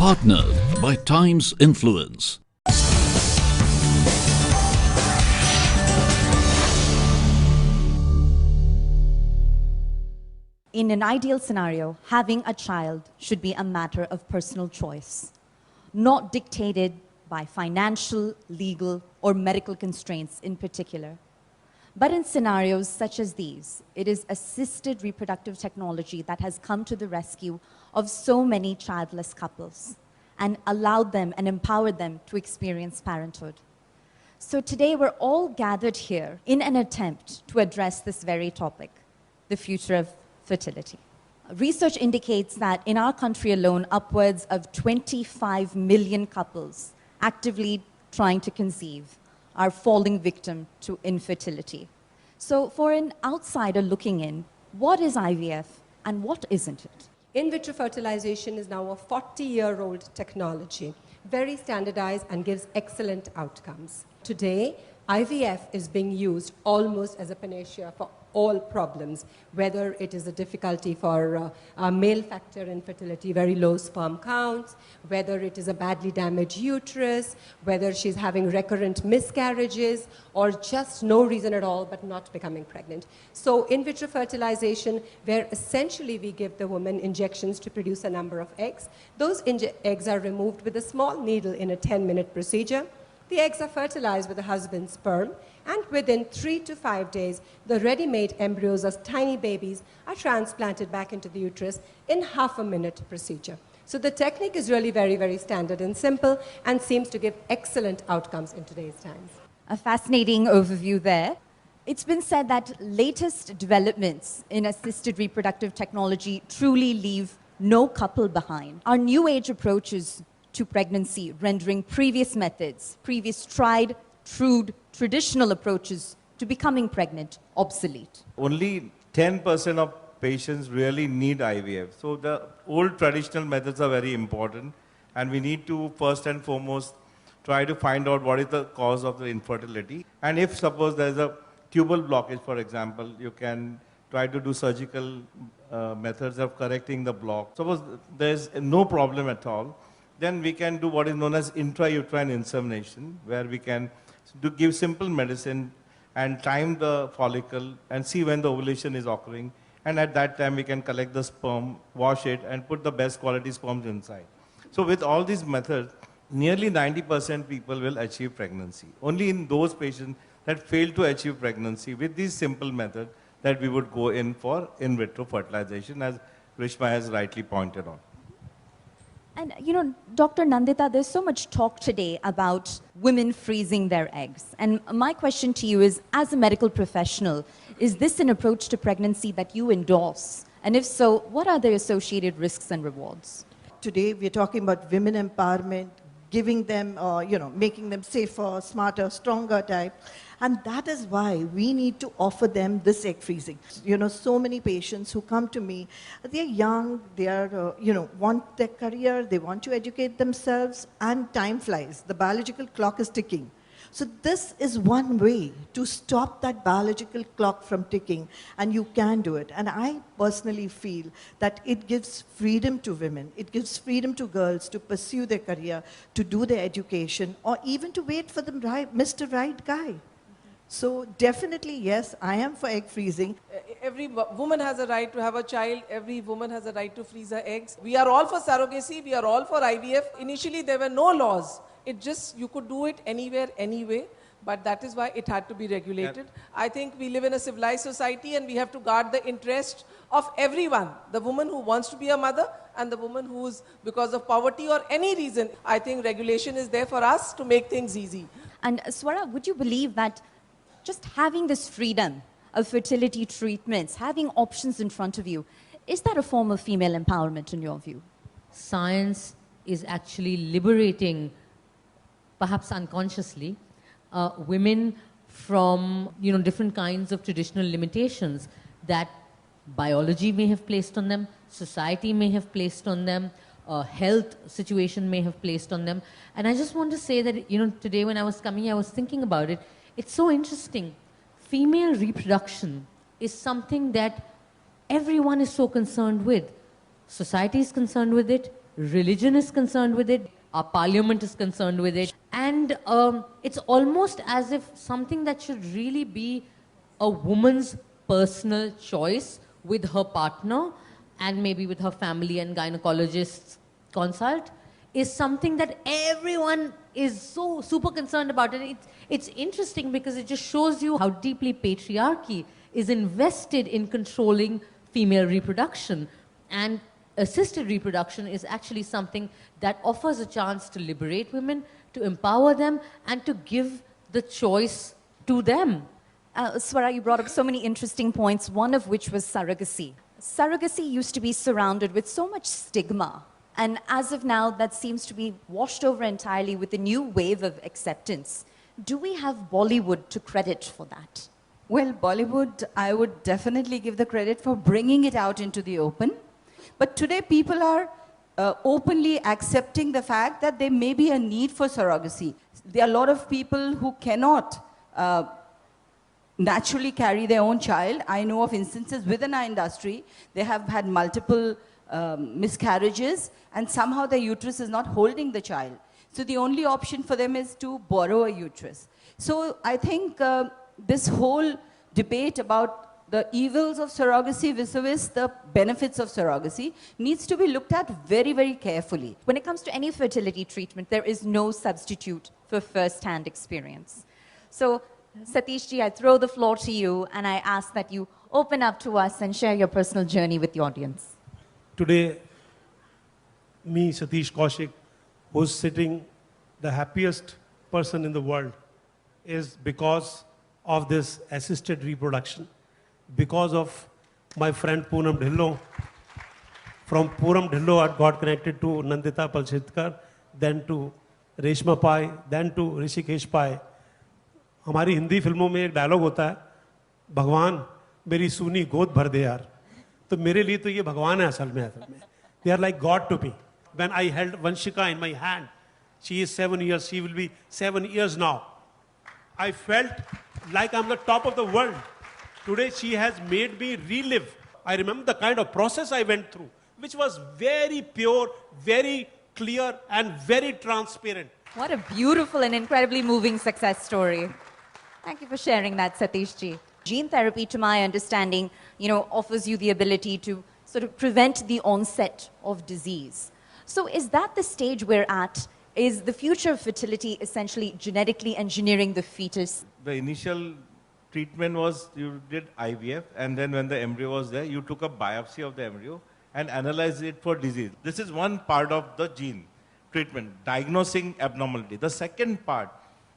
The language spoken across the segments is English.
Partnered by Times Influence. In an ideal scenario, having a child should be a matter of personal choice, not dictated by financial, legal, or medical constraints in particular. But in scenarios such as these, it is assisted reproductive technology that has come to the rescue of so many childless couples and allowed them and empowered them to experience parenthood. So today we're all gathered here in an attempt to address this very topic, the future of fertility. Research indicates that in our country alone, upwards of 25 million couples actively trying to conceive are falling victim to infertility. So for an outsider looking in, what is IVF and what isn't it? In vitro fertilization is now a 40-year-old technology, very standardized and gives excellent outcomes. Today, IVF is being used almost as a panacea for all problems, whether it is a difficulty for male factor infertility, very low sperm counts, whether it is a badly damaged uterus, whether she's having recurrent miscarriages, or just no reason at all but not becoming pregnant. So in vitro fertilization, where essentially we give the woman injections to produce a number of eggs, those eggs are removed with a small needle in a 10-minute procedure. The eggs are fertilized with the husband's sperm, and within 3 to 5 days, the ready-made embryos of tiny babies are transplanted back into the uterus in half-a-minute procedure. So the technique is really very, very standard and simple and seems to give excellent outcomes in today's times. A fascinating overview there. It's been said that latest developments in assisted reproductive technology truly leave no couple behind. Our new age approaches to pregnancy, rendering previous methods, previous tried, true, traditional approaches to becoming pregnant obsolete. Only 10% of patients really need IVF. So the old traditional methods are very important, and we need to first and foremost try to find out what is the cause of the infertility. And if suppose there is a tubal blockage, for example, you can try to do surgical methods of correcting the block. Suppose there is no problem at all, then we can do what is known as intrauterine insemination, where we can give simple medicine and time the follicle and see when the ovulation is occurring. And at that time, we can collect the sperm, wash it, and put the best quality sperms inside. So with all these methods, nearly 90% people will achieve pregnancy. Only in those patients that fail to achieve pregnancy with these simple methods that we would go in for in vitro fertilization, as Grishma has rightly pointed out. And you know, Dr. Nandita, there's so much talk today about women freezing their eggs. And my question to you is, as a medical professional, is this an approach to pregnancy that you endorse? And if so, what are the associated risks and rewards? Today, we're talking about women empowerment, giving them, making them safer, smarter, stronger type. And that is why we need to offer them this egg freezing. So many patients who come to me, they're young, they are, want their career, they want to educate themselves, and time flies. The biological clock is ticking. So this is one way to stop that biological clock from ticking, and you can do it. And I personally feel that it gives freedom to women, it gives freedom to girls to pursue their career, to do their education, or even to wait for the Mr. Right guy. So definitely, yes, I am for egg freezing. Every woman has a right to have a child. Every woman has a right to freeze her eggs. We are all for surrogacy. We are all for IVF. Initially, there were no laws. It just, you could do it anywhere, anyway. But that is why it had to be regulated. Yep. I think we live in a civilized society and we have to guard the interest of everyone. The woman who wants to be a mother and the woman who's because of poverty or any reason. I think regulation is there for us to make things easy. And Swara, would you believe that just having this freedom of fertility treatments, having options in front of you, is that a form of female empowerment in your view? Science is actually liberating, perhaps unconsciously, women from different kinds of traditional limitations that biology may have placed on them, society may have placed on them, health situation may have placed on them. And I just want to say that today when I was coming, I was thinking about it. It's so interesting. Female reproduction is something that everyone is so concerned with. Society is concerned with it, religion is concerned with it, our parliament is concerned with it, and it's almost as if something that should really be a woman's personal choice with her partner and maybe with her family and gynecologists consult is something that everyone is so super concerned about. And it's interesting because it just shows you how deeply patriarchy is invested in controlling female reproduction. And assisted reproduction is actually something that offers a chance to liberate women, to empower them, and to give the choice to them. Swara, you brought up so many interesting points, one of which was surrogacy. Surrogacy used to be surrounded with so much stigma. And as of now, that seems to be washed over entirely with the new wave of acceptance. Do we have Bollywood to credit for that? Well, Bollywood, I would definitely give the credit for bringing it out into the open. But today, people are openly accepting the fact that there may be a need for surrogacy. There are a lot of people who cannot naturally carry their own child. I know of instances within our industry, they have had multiple miscarriages, and somehow their uterus is not holding the child. So the only option for them is to borrow a uterus. So I think this whole debate about the evils of surrogacy vis-a-vis the benefits of surrogacy needs to be looked at very, very carefully. When it comes to any fertility treatment, there is no substitute for first-hand experience. So, Satishji, I throw the floor to you, and I ask that you open up to us and share your personal journey with the audience. Today, me, Satish Kaushik, who's sitting the happiest person in the world, is because of this assisted reproduction, because of my friend Poonam Dhillon. From Poonam Dhillon, I got connected to Nandita Palshitkar, then to Reshma Pai, then to Rishikesh Pai. हमारी हिंदी फिल्मों में एक dialogue होता है, भगवान मेरी सूनी गोद भर दे यार. तो मेरे लिए तो ये भगवान है असल में. They are like God to me. When I held Vanshika in my hand, she is 7 years, she will be 7 years now. I felt like I'm the top of the world. Today she has made me relive. I remember the kind of process I went through, which was very pure, very clear, and very transparent. What a beautiful and incredibly moving success story. Thank you for sharing that, Satishji. Gene therapy, to my understanding, offers you the ability to sort of prevent the onset of disease. So is that the stage we're at? Is the future of fertility essentially genetically engineering the fetus? The initial treatment was you did IVF, and then when the embryo was there, you took a biopsy of the embryo and analyzed it for disease. This is one part of the gene treatment, diagnosing abnormality. The second part,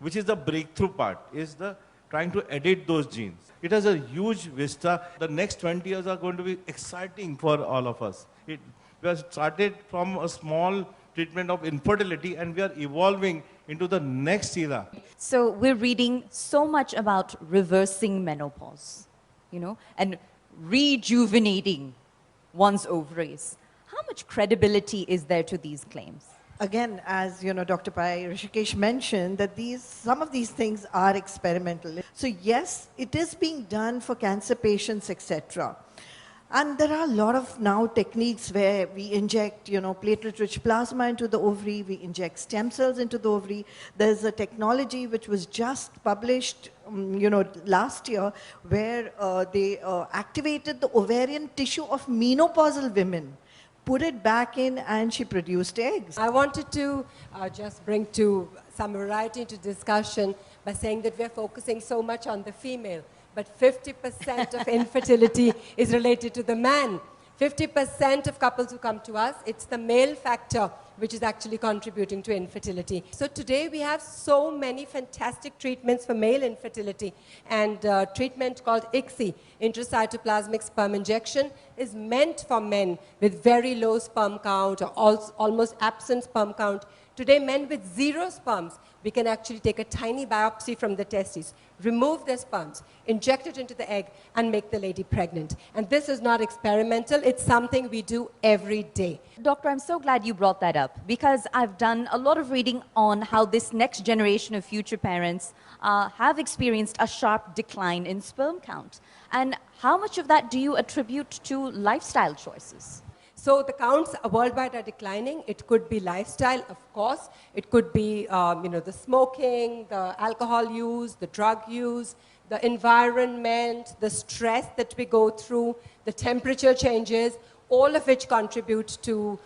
which is the breakthrough part, is the trying to edit those genes. It has a huge vista. The next 20 years are going to be exciting for all of us. We have started from a small treatment of infertility, and we are evolving into the next era. So we're reading so much about reversing menopause, and rejuvenating one's ovaries. How much credibility is there to these claims? Again, as Dr. Pai Rishikesh mentioned, that some of these things are experimental. So yes, it is being done for cancer patients, etc. And there are a lot of now techniques where we inject, platelet-rich plasma into the ovary, we inject stem cells into the ovary. There's a technology which was just published, last year, where they activated the ovarian tissue of menopausal women, put it back in, and she produced eggs. I wanted to just bring some variety to discussion by saying that we're focusing so much on the female, but 50% of infertility is related to the man. 50% of couples who come to us, it's the male factor which is actually contributing to infertility. So today we have so many fantastic treatments for male infertility, and treatment called ICSI, intracytoplasmic sperm injection, is meant for men with very low sperm count or almost absent sperm count. Today, men with 0 sperms, we can actually take a tiny biopsy from the testes, remove their sperms, inject it into the egg, and make the lady pregnant. And this is not experimental, it's something we do every day. Doctor, I'm so glad you brought that up, because I've done a lot of reading on how this next generation of future parents have experienced a sharp decline in sperm count. And how much of that do you attribute to lifestyle choices? So the counts worldwide are declining. It could be lifestyle, of course. It could be, the smoking, the alcohol use, the drug use, the environment, the stress that we go through, the temperature changes, all of which contribute to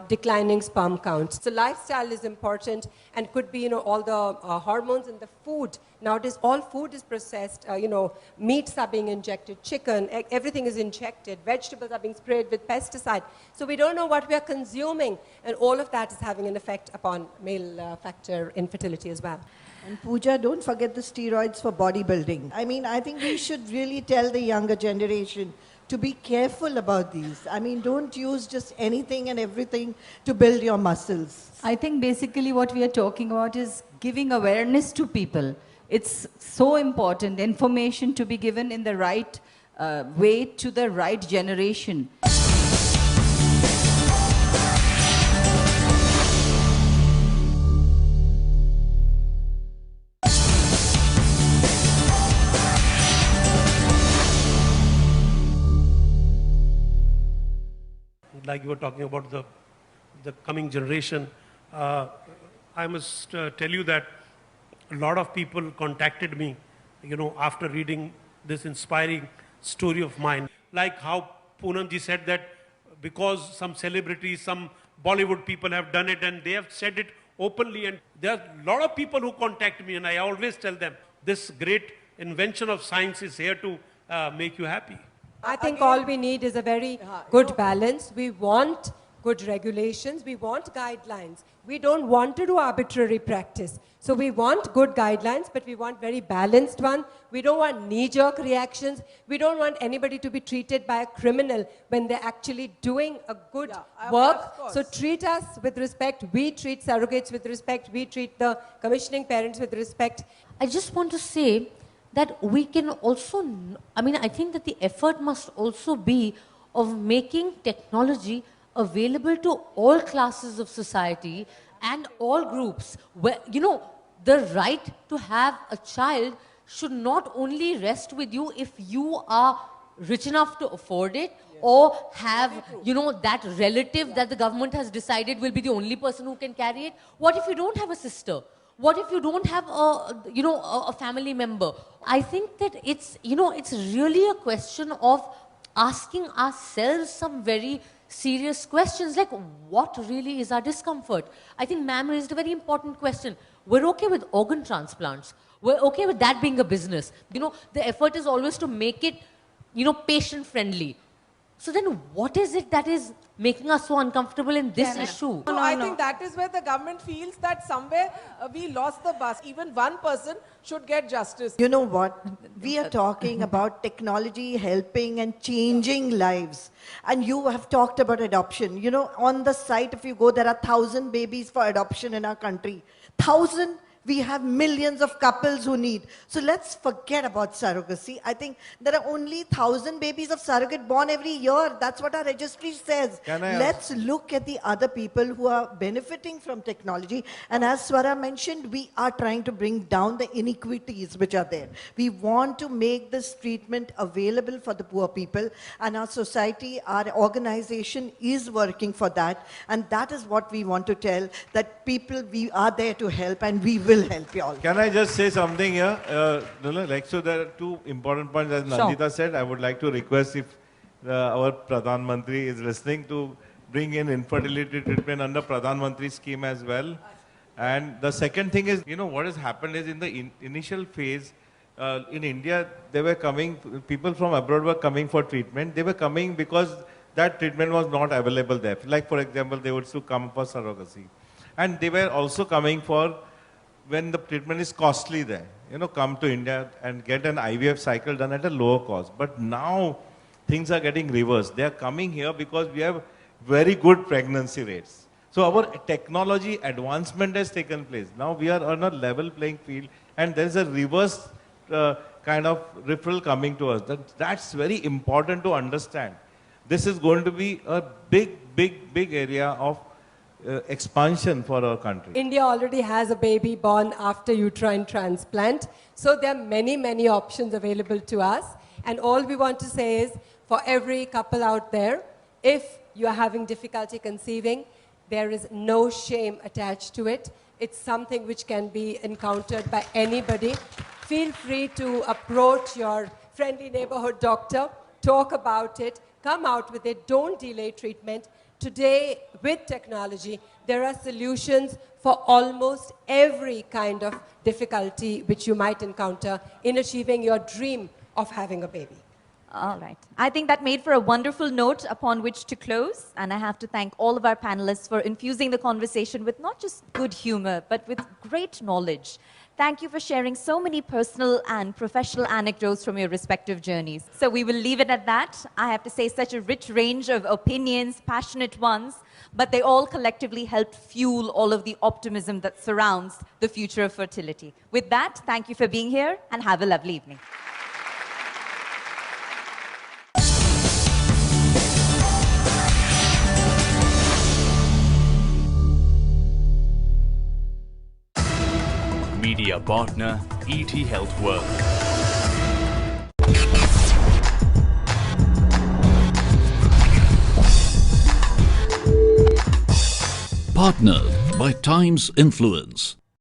declining sperm counts. So lifestyle is important, and could be, all the hormones in the food. Nowadays, all food is processed. Meats are being injected, chicken, everything is injected. Vegetables are being sprayed with pesticide. So we don't know what we are consuming, and all of that is having an effect upon male factor infertility as well. And Pooja, don't forget the steroids for bodybuilding. I mean, I think we should really tell the younger generation to be careful about these. I mean, don't use just anything and everything to build your muscles. I think basically what we are talking about is giving awareness to people. It's so important, information to be given in the right way to the right generation. Like you were talking about the coming generation, I must tell you that a lot of people contacted me, after reading this inspiring story of mine. Like how Poonam ji said that because some celebrities, some Bollywood people have done it and they have said it openly, and there are a lot of people who contact me, and I always tell them this great invention of science is here to make you happy. I think all we need is a very good balance. We want good regulations. We want guidelines. We don't want to do arbitrary practice. So we want good guidelines, but we want very balanced one. We don't want knee-jerk reactions. We don't want anybody to be treated by a criminal when they're actually doing a good work. So treat us with respect. We treat surrogates with respect. We treat the commissioning parents with respect. I just want to say that we can also, I think that the effort must also be of making technology available to all classes of society and all groups. Where, the right to have a child should not only rest with you if you are rich enough to afford it, or have, that relative that the government has decided will be the only person who can carry it. What if you don't have a sister? What if you don't have a family member? I think that it's really a question of asking ourselves some very serious questions, like what really is our discomfort? I think ma'am raised a very important question. We're okay with organ transplants. We're okay with that being a business. The effort is always to make it, patient friendly. So then what is it that is making us so uncomfortable in this issue? No, I think that is where the government feels that somewhere we lost the bus. Even one person should get justice. You know what? We are talking about technology helping and changing lives. And you have talked about adoption. On the site, if you go, there are 1,000 babies for adoption in our country. 1,000? We have millions of couples who need. So let's forget about surrogacy. I think there are only 1,000 babies of surrogate born every year. That's what our registry says. Let's look at the other people who are benefiting from technology. And as Swara mentioned, we are trying to bring down the inequities which are there. We want to make this treatment available for the poor people. And our society, our organization is working for that. And that is what we want to tell, that people, we are there to help, and we will help you all. Can I just say something here? So there are two important points. As Nandita said, I would like to request if our Pradhan Mantri is listening to bring in infertility treatment under Pradhan Mantri scheme as well. And the second thing is, what has happened is in the initial phase, in India, they were coming, people from abroad were coming for treatment. They were coming because that treatment was not available there. Like, for example, they would still come for surrogacy. And they were also coming for when the treatment is costly there, come to India and get an IVF cycle done at a lower cost. But now things are getting reversed. They are coming here because we have very good pregnancy rates. So our technology advancement has taken place. Now we are on a level playing field, and there is a reverse kind of referral coming to us. That's very important to understand. This is going to be a big area of expansion for our country. India already has a baby born after uterine transplant. So there are many options available to us. And all we want to say is, for every couple out there, if you are having difficulty conceiving, there is no shame attached to it. It's something which can be encountered by anybody. Feel free to approach your friendly neighborhood doctor, talk about it, come out with it, don't delay treatment. Today, with technology, there are solutions for almost every kind of difficulty which you might encounter in achieving your dream of having a baby. All right. I think that made for a wonderful note upon which to close. And I have to thank all of our panelists for infusing the conversation with not just good humor, but with great knowledge. Thank you for sharing so many personal and professional anecdotes from your respective journeys. So we will leave it at that. I have to say, such a rich range of opinions, passionate ones, but they all collectively helped fuel all of the optimism that surrounds the future of fertility. With that, thank you for being here and have a lovely evening. Media partner ET Health World. Partnered by Times Influence.